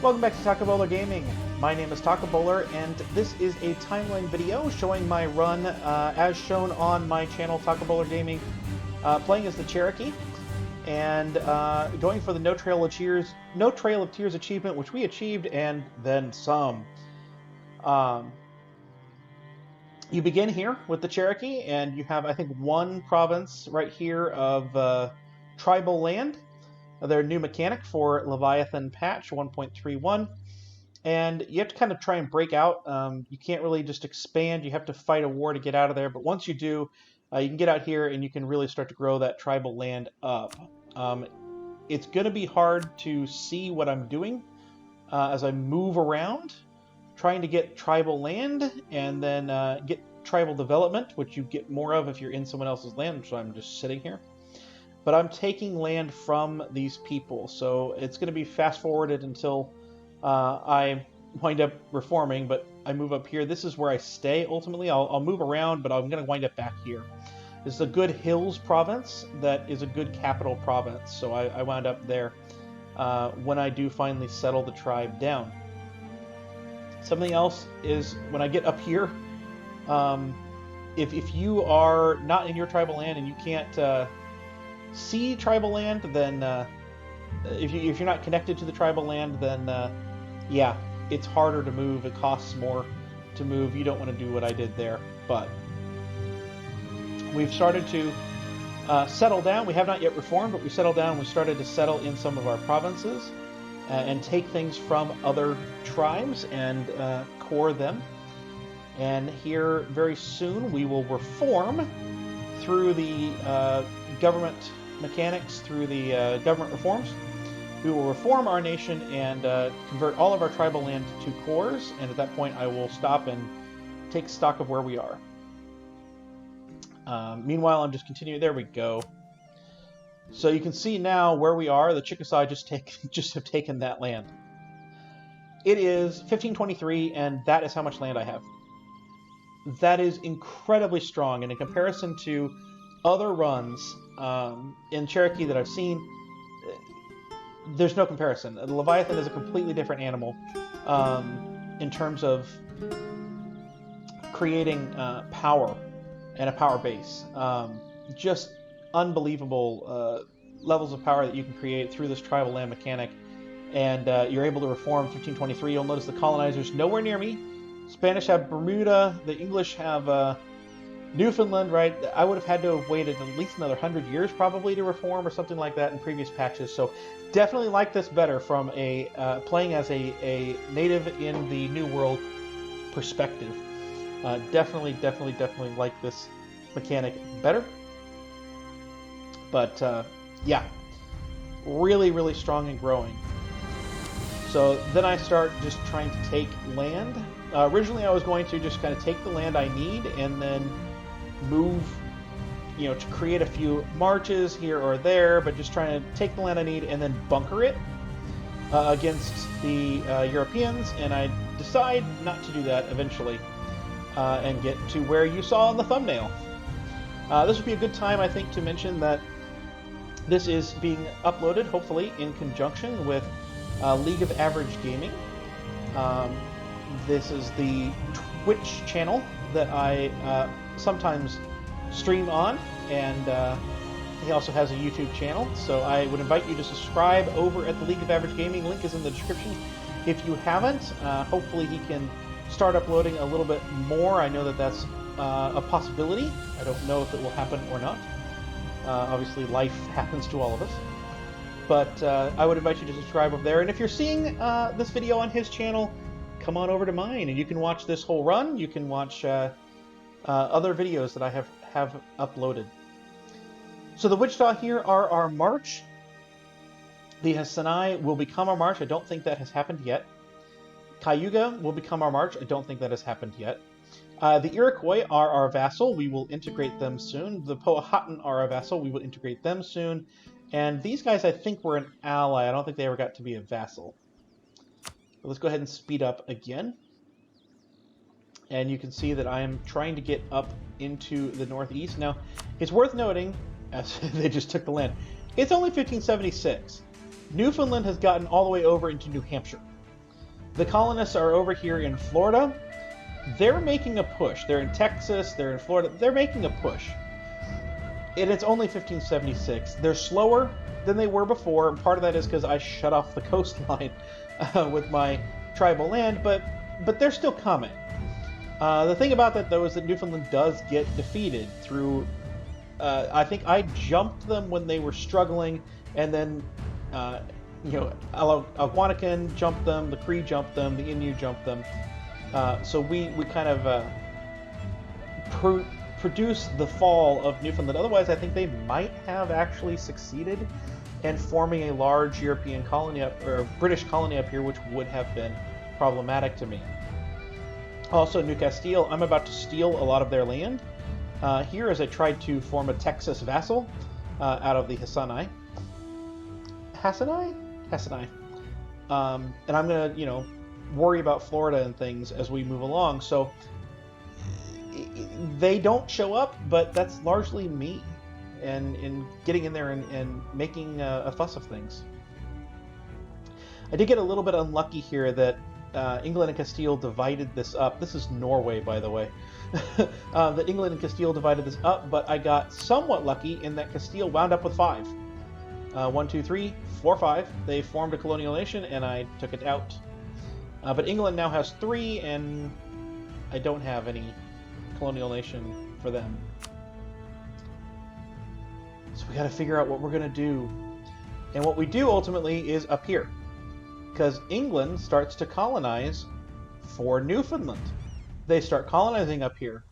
Welcome back to Takabola Gaming. My name is Takabola, and this is a timeline video showing my run as shown on my channel, Takabola Gaming, playing as the Cherokee, and going for the No Trail of Tears achievement, which we achieved, and then some. You begin here with the Cherokee, and you have, I think, one province right here of tribal land. Their new mechanic for Leviathan patch 1.31, and you have to kind of try and break out. You can't really just expand. You have to fight a war to get out of there, but once you do, you can get out here and you can really start to grow that tribal land up. It's going to be hard to see what I'm doing as I move around, trying to get tribal land and then get tribal development, which you get more of if you're in someone else's land, so I'm just sitting here. But I'm taking land from these people, so it's going to be fast-forwarded until I wind up reforming, but I move up here. This is where I stay, ultimately. I'll move around, but I'm going to wind up back here. This is a good hills province that is a good capital province, so I wound up there when I do finally settle the tribe down. Something else is, when I get up here, if you are not in your tribal land and you can't see tribal land, then if you're not connected to the tribal land, then yeah, it's harder to move. It costs more to move. You don't want to do what I did there, but we've started to settle down. We have not yet reformed, but we settled down. We started to settle in some of our provinces and take things from other tribes and core them. And here very soon we will reform through the government mechanics, through the government reforms. We will reform our nation and convert all of our tribal land to cores, and at that point I will stop and take stock of where we are. Meanwhile, I'm just continuing. There we go. So you can see now where we are. The Chickasaw just have taken that land. It is 1523, and that is how much land I have. That is incredibly strong, and in comparison to other runs in Cherokee that I've seen, there's no comparison. The Leviathan is a completely different animal in terms of creating power and a power base. Just unbelievable levels of power that you can create through this tribal land mechanic, and you're able to reform 1523. You'll notice the colonizers nowhere near me. Spanish have Bermuda, the English have Newfoundland, right? I would have had to have waited at least another 100 years probably to reform or something like that in previous patches. So definitely like this better from a playing as a native in the New World perspective. Definitely like this mechanic better. But yeah, really strong and growing. So then I start just trying to take land. Originally I was going to just kind of take the land I need and then move, to create a few marches here or there, but just trying to take the land I need and then bunker it against the Europeans, and I decide not to do that eventually and get to where you saw in the thumbnail. This would be a good time, I think, to mention that this is being uploaded, hopefully, in conjunction with League of Average Gaming. This is the Twitch channel that I sometimes stream on, and he also has a YouTube channel, so I would invite you to subscribe over at the League of Average Gaming. Link is in the description if you haven't. Hopefully he can start uploading a little bit more. I know that that's a possibility. I don't know if it will happen or not. Obviously life happens to all of us. But I would invite you to subscribe over there, and if you're seeing this video on his channel, come on over to mine, and you can watch this whole run. You can watch other videos that I have uploaded. So the Wichita here are our march. The Hasinai will become our march. I don't think that has happened yet. Cayuga will become our march. I don't think that has happened yet. The Iroquois are our vassal. We will integrate them soon. The Powhatan are our vassal. We will integrate them soon. And these guys, I think, were an ally. I don't think they ever got to be a vassal. But let's go ahead and speed up again. And you can see that I am trying to get up into the northeast. Now, it's worth noting, as they just took the land, it's only 1576. Newfoundland has gotten all the way over into New Hampshire. The colonists are over here in Florida. They're making a push. They're in Texas, they're in Florida. They're making a push. And it's only 1576. They're slower than they were before, and part of that is because I shut off the coastline with my tribal land, but they're still coming. The thing about that, though, is that Newfoundland does get defeated through... I think I jumped them when they were struggling, and then, Algonquin jumped them, the Cree jumped them, the Innu jumped them. So we kind of produced the fall of Newfoundland. Otherwise, I think they might have actually succeeded in forming a large European colony or British colony up here, which would have been problematic to me. Also, New Castile, I'm about to steal a lot of their land here as I tried to form a Texas vassal out of the Hassani. Hassani? And I'm going to, worry about Florida and things as we move along. So they don't show up, but that's largely me and getting in there and making a fuss of things. I did get a little bit unlucky here that England and Castile divided this up. This is Norway, by the way. That England and Castile divided this up, but I got somewhat lucky in that Castile wound up with 5. 1, 2, 3, 4, 5. They formed a colonial nation, and I took it out. But England now has 3, and I don't have any colonial nation for them. So we got to figure out what we're going to do. And what we do ultimately is up here, because England starts to colonize for Newfoundland. They start colonizing up here.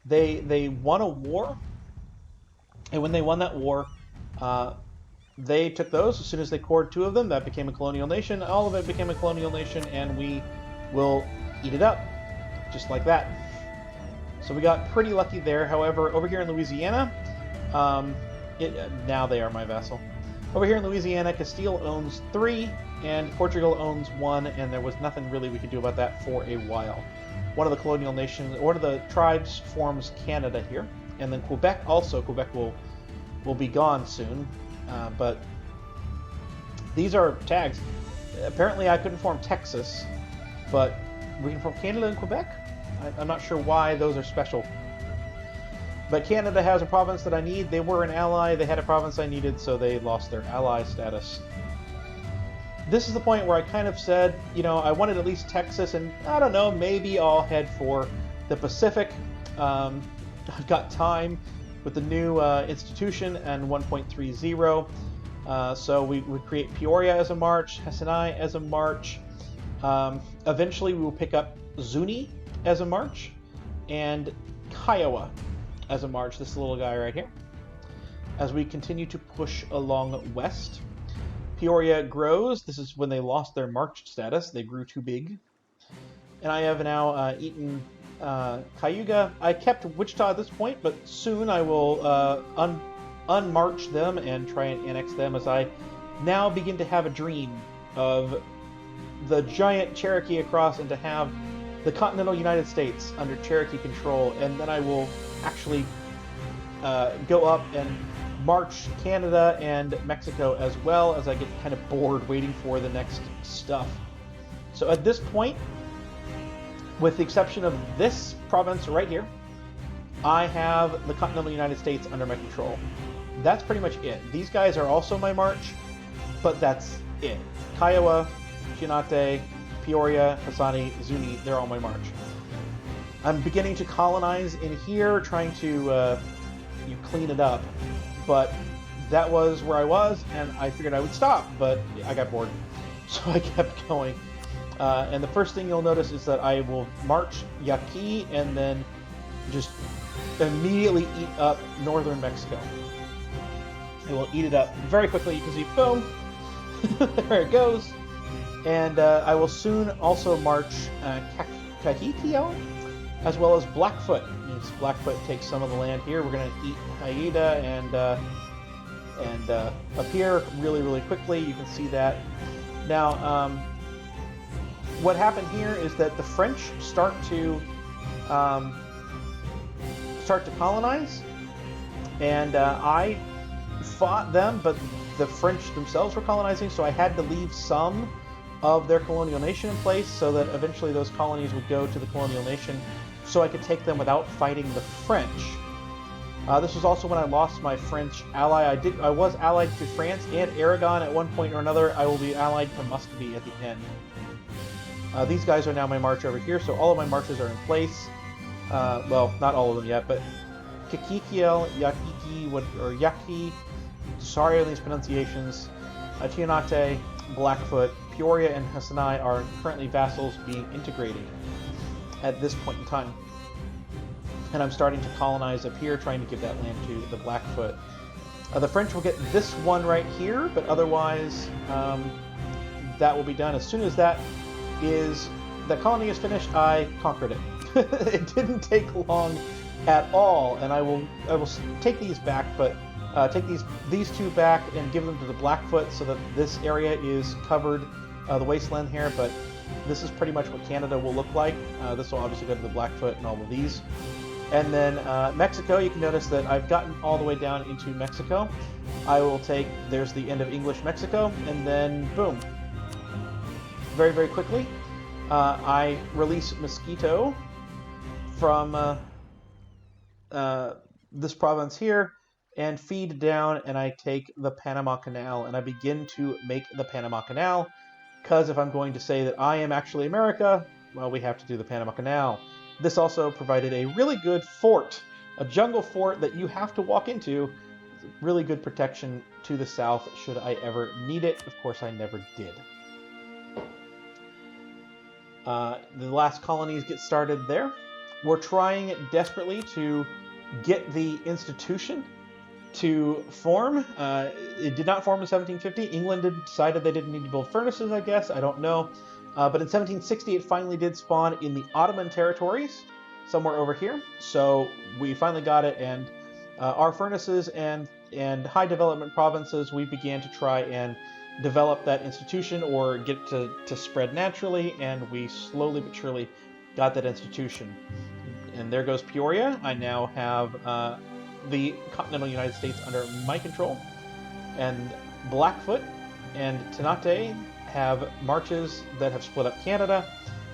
They won a war, and when they won that war, they took those. As soon as they cored 2 of them, that became a colonial nation. All of it became a colonial nation, and we will eat it up, just like that. So we got pretty lucky there. However, over here in Louisiana, now they are my vassal. Over here in Louisiana, Castile owns 3, and Portugal owns 1, and there was nothing really we could do about that for a while. One of the colonial nations, one of the tribes forms Canada here, and then Quebec also. Quebec will be gone soon. But these are tags. Apparently I couldn't form Texas, but we can form Canada and Quebec? I'm not sure why those are special. But Canada has a province that I need. They were an ally. They had a province I needed, so they lost their ally status. This is the point where I kind of said, I wanted at least Texas, and I don't know, maybe I'll head for the Pacific. I've got time with the new institution and 1.30. So we would create Peoria as a march, Hassani as a march. Eventually we will pick up Zuni as a march, and Kiowa as a march, this little guy right here. As we continue to push along west, Peoria grows. This is when they lost their march status. They grew too big. And I have now eaten Cayuga. I kept Wichita at this point, but soon I will unmarch them and try and annex them, as I now begin to have a dream of the giant Cherokee across and to have the continental United States under Cherokee control, and then I will actually go up and march Canada and Mexico, as well as I get kind of bored waiting for the next stuff. So at this point, with the exception of this province right here, I have the continental United States under my control. That's pretty much it. These guys are also my march, but that's it. Kiowa, Chianate, Peoria, Hassani, Zuni, they're all my march. I'm beginning to colonize in here, trying to clean it up, but that was where I was, and I figured I would stop, but I got bored, so I kept going. And the first thing you'll notice is that I will march Yaqui and then just immediately eat up northern Mexico. I will eat it up very quickly. You can see, boom, there it goes. And I will soon also march Kahikio, as well as Blackfoot. As Blackfoot takes some of the land here, we're going to eat Haida and up here really, really quickly. You can see that. Now, what happened here is that the French start to colonize, and I fought them, but the French themselves were colonizing, so I had to leave some of their colonial nation in place so that eventually those colonies would go to the colonial nation so I could take them without fighting the French. This was also when I lost my French ally. I was allied to France and Aragon at one point or another. I will be allied to Muscovy at the end. These guys are now my march over here, so all of my marches are in place. Well, not all of them yet, but Kikikiel, Yakiki, or Yaki, sorry on these pronunciations, Tianate, Blackfoot, Peoria, and Hassanai are currently vassals being integrated at this point in time. And I'm starting to colonize up here, trying to give that land to the Blackfoot. The French will get this one right here, but otherwise that will be done. As soon as that colony is finished, I conquered it. It didn't take long at all, and I will take these back, but take these two back and give them to the Blackfoot so that this area is covered, the wasteland here, but this is pretty much what Canada will look like. This will obviously go to the Blackfoot and all of these. And then Mexico, you can notice that I've gotten all the way down into Mexico. I will take, there's the end of English Mexico, and then boom. Very, very quickly, I release Mosquito from this province here and feed down, and I take the Panama Canal, and I begin to make the Panama Canal, because if I'm going to say that I am actually America, well, we have to do the Panama Canal. This also provided a really good fort, a jungle fort that you have to walk into. Really good protection to the south should I ever need it. Of course, I never did. The last colonies get started there. We're trying desperately to get the institution to form. It did not form in 1750. England decided they didn't need to build furnaces, I guess. I don't know. But in 1760, it finally did spawn in the Ottoman territories, somewhere over here. So we finally got it, and our furnaces and high development provinces, we began to try and develop that institution or get it to spread naturally, and we slowly but surely got that institution. And there goes Peoria. I now have the continental United States under my control, and Blackfoot and Ternate have marches that have split up Canada.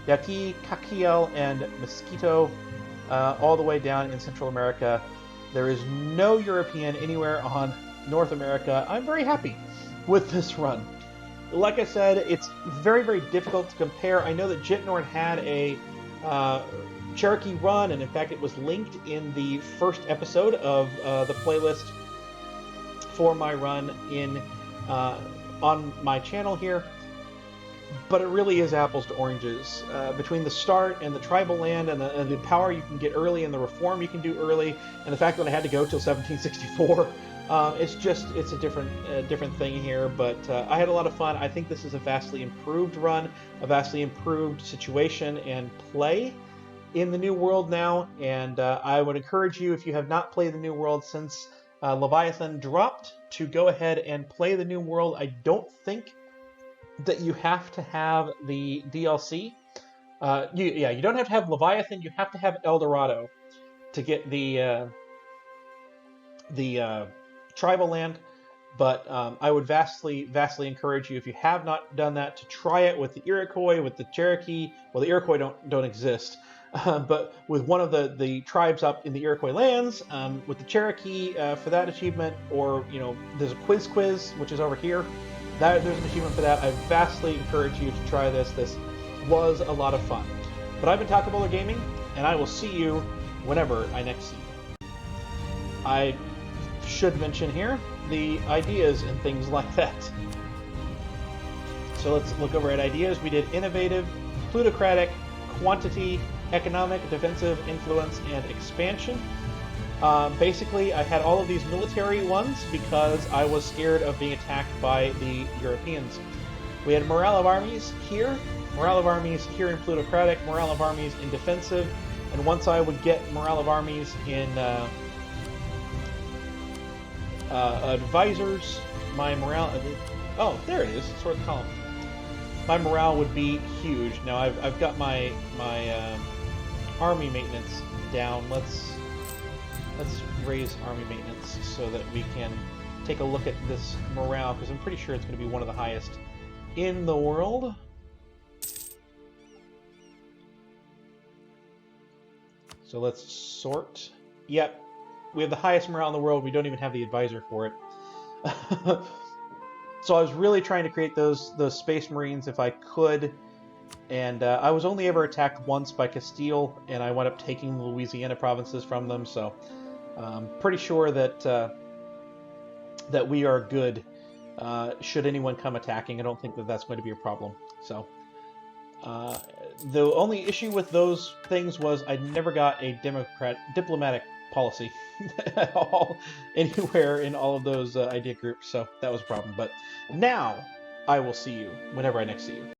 Yaqui, Caquiel, and Mosquito all the way down in Central America. There is no European anywhere on North America. I'm very happy with this run. Like I said, it's very, very difficult to compare. I know that Jitnord had a Cherokee run, and in fact it was linked in the first episode of the playlist for my run in on my channel here. But it really is apples to oranges. Between the start and the tribal land and the power you can get early and the reform you can do early, and the fact that I had to go till 1764, it's a different thing here. But I had a lot of fun. I think this is a vastly improved run, a vastly improved situation and play in the New World now. And I would encourage you, if you have not played the New World since Leviathan dropped, to go ahead and play the New World. I don't think that you have to have the DLC. You don't have to have Leviathan. You have to have El Dorado to get the tribal land. But I would vastly encourage you, if you have not done that, to try it with the Iroquois, with the Cherokee. Well, the Iroquois don't exist, but with one of the tribes up in the Iroquois lands, with the Cherokee for that achievement, or there's a quiz, which is over here. There's an achievement for that. I vastly encourage you to try this. This was a lot of fun. But I've been Takabola Gaming, and I will see you whenever I next see you. I should mention here the ideas and things like that. So let's look over at ideas. We did innovative, plutocratic, quantity, economic, defensive, influence, and expansion. Basically, I had all of these military ones because I was scared of being attacked by the Europeans. We had morale of armies here in plutocratic, morale of armies in defensive, and once I would get morale of armies in advisors, my morale... Oh, there it is. It's toward the column. My morale would be huge. Now, I've got my army maintenance down. Let's raise army maintenance so that we can take a look at this morale, because I'm pretty sure it's going to be one of the highest in the world. So let's sort. Yep, we have the highest morale in the world. We don't even have the advisor for it. So I was really trying to create those Space Marines if I could, and I was only ever attacked once by Castile, and I wound up taking the Louisiana provinces from them. So pretty sure that that we are good. Should anyone come attacking, I don't think that that's going to be a problem. So the only issue with those things was I never got a diplomatic policy at all anywhere in all of those idea groups, so that was a problem. But now I will see you whenever I next see you.